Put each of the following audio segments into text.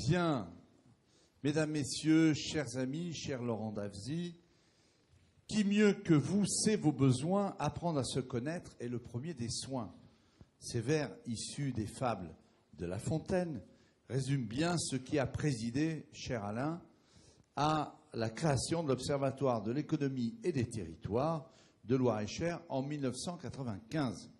Bien, mesdames, messieurs, chers amis, cher Laurent Davzy, qui mieux que vous sait vos besoins, apprendre à se connaître est le premier des soins. Ces vers issus des fables de La Fontaine résument bien ce qui a présidé, cher Alain, à la création de l'Observatoire de l'économie et des territoires de Loir-et-Cher en 1995.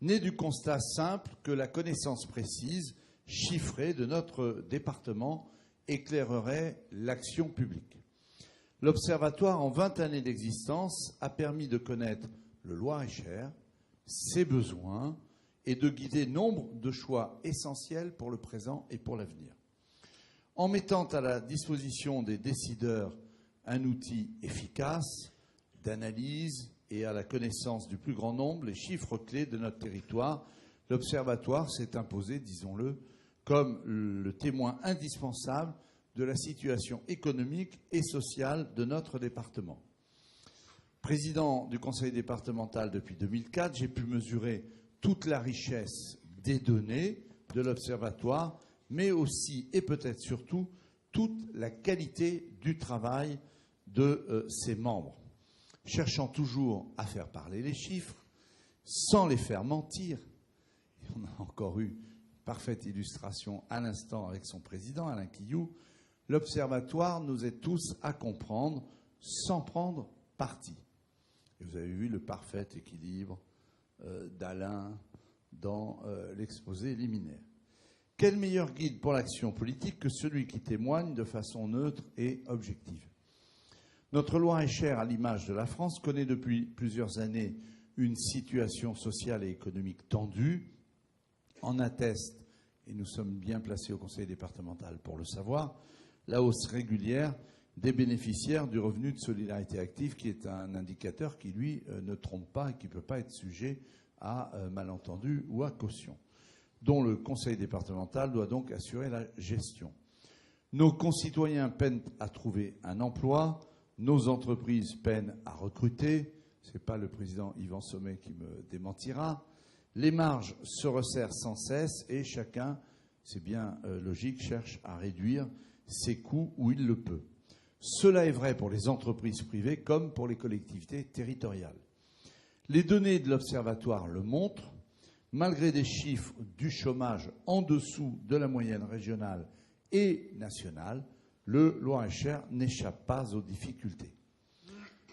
Né du constat simple que la connaissance précise, chiffrée de notre département éclairerait l'action publique. L'Observatoire, en 20 années d'existence, a permis de connaître le Loir-et-Cher, ses besoins et de guider nombre de choix essentiels pour le présent et pour l'avenir. En mettant à la disposition des décideurs un outil efficace d'analyse et à la connaissance du plus grand nombre les chiffres clés de notre territoire, l'Observatoire s'est imposé, disons-le, comme le témoin indispensable de la situation économique et sociale de notre département. Président du conseil départemental depuis 2004, j'ai pu mesurer toute la richesse des données de l'Observatoire, mais aussi et peut-être surtout toute la qualité du travail de ses membres, cherchant toujours à faire parler les chiffres, sans les faire mentir. Et on a encore eu parfaite illustration à l'instant avec son président, Alain Quilloux. L'Observatoire nous aide tous à comprendre sans prendre parti. Et vous avez vu le parfait équilibre d'Alain dans l'exposé liminaire. Quel meilleur guide pour l'action politique que celui qui témoigne de façon neutre et objective? Notre Loir-et-Cher, à l'image de la France, connaît depuis plusieurs années une situation sociale et économique tendue. En atteste, et nous sommes bien placés au conseil départemental pour le savoir, la hausse régulière des bénéficiaires du revenu de solidarité active, qui est un indicateur qui, lui, ne trompe pas et qui ne peut pas être sujet à malentendu ou à caution, dont le conseil départemental doit donc assurer la gestion. Nos concitoyens peinent à trouver un emploi, nos entreprises peinent à recruter, ce n'est pas le président Yvan Sommet qui me démentira, les marges se resserrent sans cesse et chacun, c'est bien logique, cherche à réduire ses coûts où il le peut. Cela est vrai pour les entreprises privées comme pour les collectivités territoriales. Les données de l'Observatoire le montrent, malgré des chiffres du chômage en dessous de la moyenne régionale et nationale, le Loir-et-Cher n'échappe pas aux difficultés.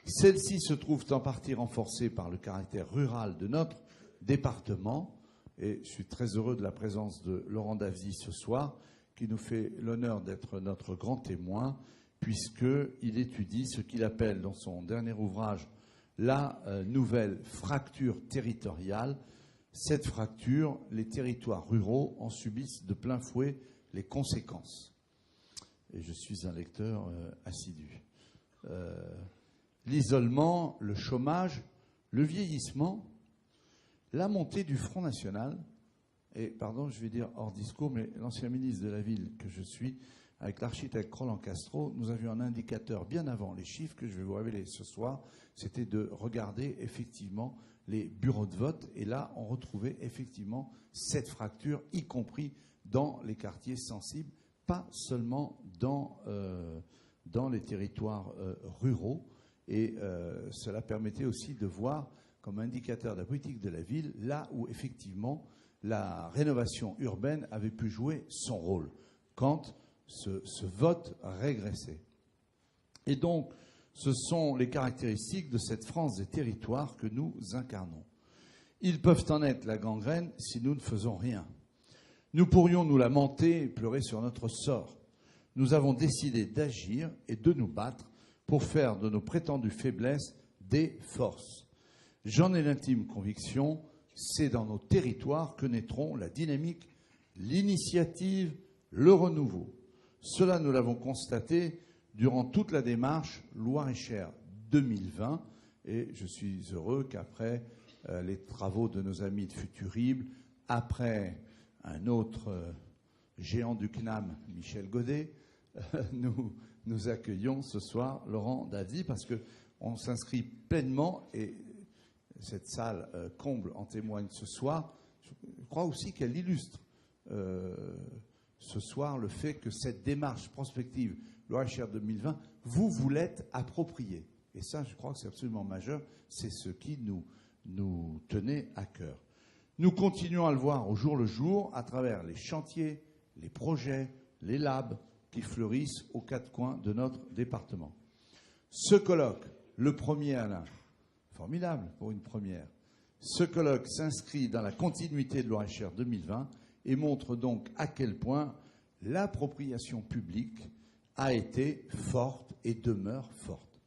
Celles-ci se trouvent en partie renforcées par le caractère rural de notre département, et je suis très heureux de la présence de Laurent Davzy ce soir, qui nous fait l'honneur d'être notre grand témoin, puisqu'il étudie ce qu'il appelle dans son dernier ouvrage la nouvelle fracture territoriale. Cette fracture, les territoires ruraux en subissent de plein fouet les conséquences. Et je suis un lecteur assidu. L'isolement, le chômage, le vieillissement, la montée du Front National, et pardon, je vais dire hors discours, mais l'ancien ministre de la ville que je suis, avec l'architecte Roland Castro, nous avions un indicateur bien avant les chiffres que je vais vous révéler ce soir, c'était de regarder effectivement les bureaux de vote, et là on retrouvait effectivement cette fracture, y compris dans les quartiers sensibles, pas seulement dans les territoires ruraux, et cela permettait aussi de voir comme indicateur de la politique de la ville, là où effectivement la rénovation urbaine avait pu jouer son rôle, quand ce vote régressait. Et donc, ce sont les caractéristiques de cette France des territoires que nous incarnons. Ils peuvent en être la gangrène si nous ne faisons rien. Nous pourrions nous lamenter et pleurer sur notre sort. Nous avons décidé d'agir et de nous battre pour faire de nos prétendues faiblesses des forces. J'en ai l'intime conviction, c'est dans nos territoires que naîtront la dynamique, l'initiative, le renouveau. Cela, nous l'avons constaté durant toute la démarche Loir-et-Cher 2020, et je suis heureux qu'après les travaux de nos amis de Futurible, après un autre géant du CNAM, Michel Godet, nous accueillons ce soir Laurent Davzy, parce qu'on s'inscrit pleinement, et cette salle comble en témoigne ce soir. Je crois aussi qu'elle illustre ce soir le fait que cette démarche prospective Loir-et-Cher 2020, vous l'êtes appropriée. Et ça, je crois que c'est absolument majeur. C'est ce qui nous tenait à cœur. Nous continuons à le voir au jour le jour à travers les chantiers, les projets, les labs qui fleurissent aux quatre coins de notre département. Ce colloque, le premier Alain, formidable pour une première, ce colloque s'inscrit dans la continuité de Loir-et-Cher 2020 et montre donc à quel point l'appropriation publique a été forte et demeure forte.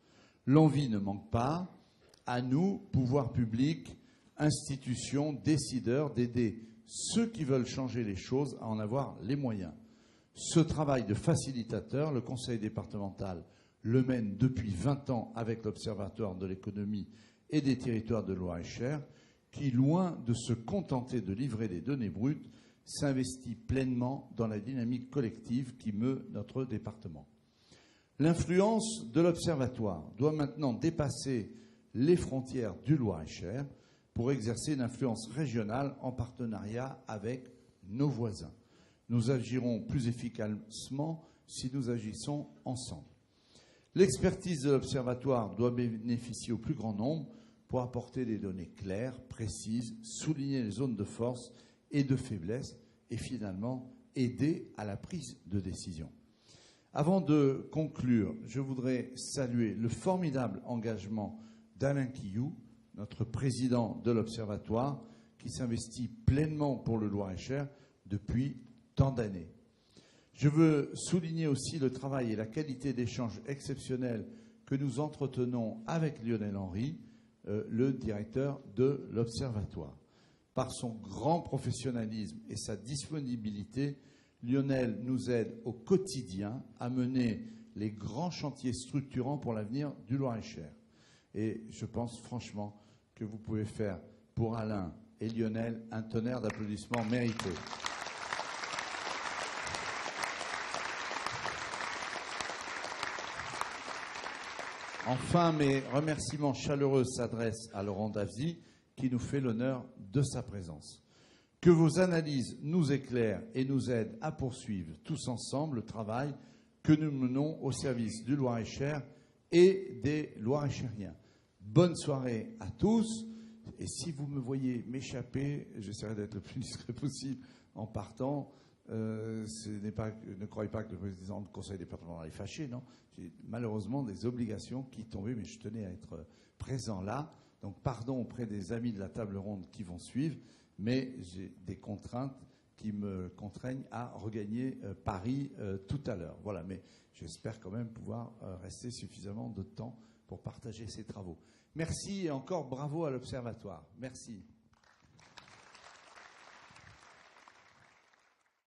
L'envie ne manque pas, à nous, pouvoirs publics, institutions, décideurs, d'aider ceux qui veulent changer les choses à en avoir les moyens. Ce travail de facilitateur, le Conseil départemental le mène depuis 20 ans avec l'Observatoire de l'économie et des territoires de Loir-et-Cher, qui, loin de se contenter de livrer des données brutes, s'investit pleinement dans la dynamique collective qui meut notre département. L'influence de l'Observatoire doit maintenant dépasser les frontières du Loir-et-Cher pour exercer une influence régionale en partenariat avec nos voisins. Nous agirons plus efficacement si nous agissons ensemble. L'expertise de l'Observatoire doit bénéficier au plus grand nombre pour apporter des données claires, précises, souligner les zones de force et de faiblesse et finalement aider à la prise de décision. Avant de conclure, je voudrais saluer le formidable engagement d'Alain Quilloux, notre président de l'Observatoire, qui s'investit pleinement pour le Loir-et-Cher depuis tant d'années. Je veux souligner aussi le travail et la qualité d'échange exceptionnels que nous entretenons avec Lionel Henry, le directeur de l'Observatoire. Par son grand professionnalisme et sa disponibilité, Lionel nous aide au quotidien à mener les grands chantiers structurants pour l'avenir du Loir-et-Cher. Et je pense franchement que vous pouvez faire pour Alain et Lionel un tonnerre d'applaudissements mérités. Enfin, mes remerciements chaleureux s'adressent à Laurent Davzy, qui nous fait l'honneur de sa présence. Que vos analyses nous éclairent et nous aident à poursuivre tous ensemble le travail que nous menons au service du Loir-et-Cher et des Loir-et-Chériens. Bonne soirée à tous. Et si vous me voyez m'échapper, j'essaierai d'être le plus discret possible en partant. Ne croyez pas que le président du conseil départemental est fâché, non. J'ai malheureusement des obligations qui tombaient, mais je tenais à être présent là. Donc pardon auprès des amis de la table ronde qui vont suivre, mais j'ai des contraintes qui me contraignent à regagner Paris tout à l'heure. Voilà, mais j'espère quand même pouvoir rester suffisamment de temps pour partager ces travaux. Merci et encore bravo à l'Observatoire. Merci.